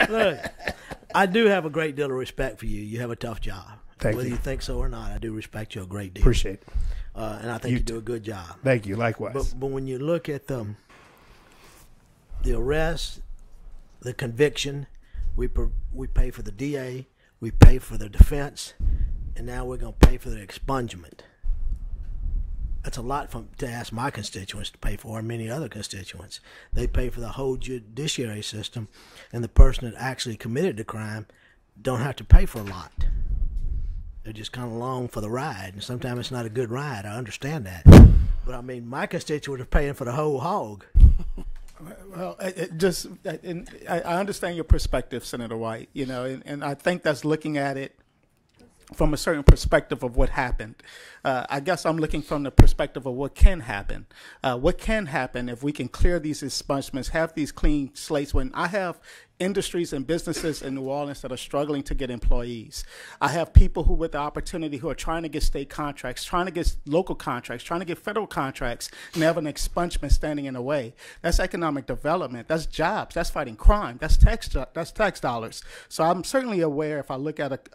Look, I do have a great deal of respect for you. You have a tough job. Thank Whether you. you think so or not, I do respect you a great deal. Appreciate it. And I think you do a good job. Thank you. Likewise. But when you look at the arrest, the conviction, we pay for the DA, we pay for the defense, and now we're going to pay for the expungement. That's a lot to ask my constituents to pay for, and many other constituents. They pay for the whole judiciary system, and the person that actually committed the crime don't have to pay for a lot. They're just kind of along for the ride, and sometimes it's not a good ride. I understand that. But, I mean, my constituents are paying for the whole hog. Well, I understand your perspective, Senator White, you know, and I think that's looking at it from a certain perspective of what happened. I guess I'm looking from the perspective of what can happen. What can happen if we can clear these expungements, have these clean slates. When I have industries and businesses in New Orleans that are struggling to get employees. I have people who with the opportunity who are trying to get state contracts, trying to get local contracts, trying to get federal contracts, and they have an expungement standing in the way. That's economic development. That's jobs. That's fighting crime. That's tax dollars. So I'm certainly aware if I look at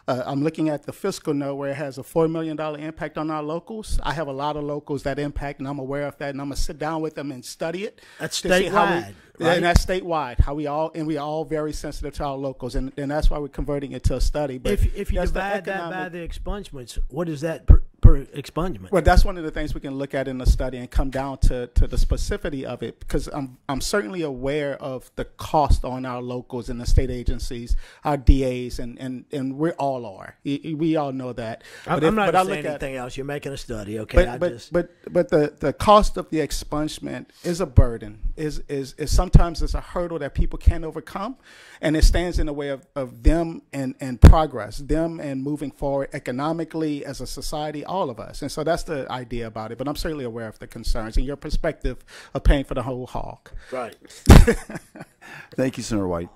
I'm looking at the fiscal note where it has a $4 million impact on our locals. I have a lot of locals that impact, and I'm aware of that, and I'm going to sit down with them and study it. That's statewide. Right? And that's statewide, how we all very sensitive to our locals, and that's why we're converting it to a study. But if you divide that by the expungements, what is that per expungement? Well, that's one of the things we can look at in the study and come down to the specificity of it, because I'm certainly aware of the cost on our locals and the state agencies, our DAs, and we all are. We all know that. I'm not saying anything else. You're making a study, okay? But the cost of the expungement is a burden. Is sometimes it's a hurdle that people can't overcome, and it stands in the way of them and progress, them and moving forward economically as a society, all of us. And so that's the idea about it. But I'm certainly aware of the concerns and your perspective of paying for the whole hog. Right. Thank you, Senator White.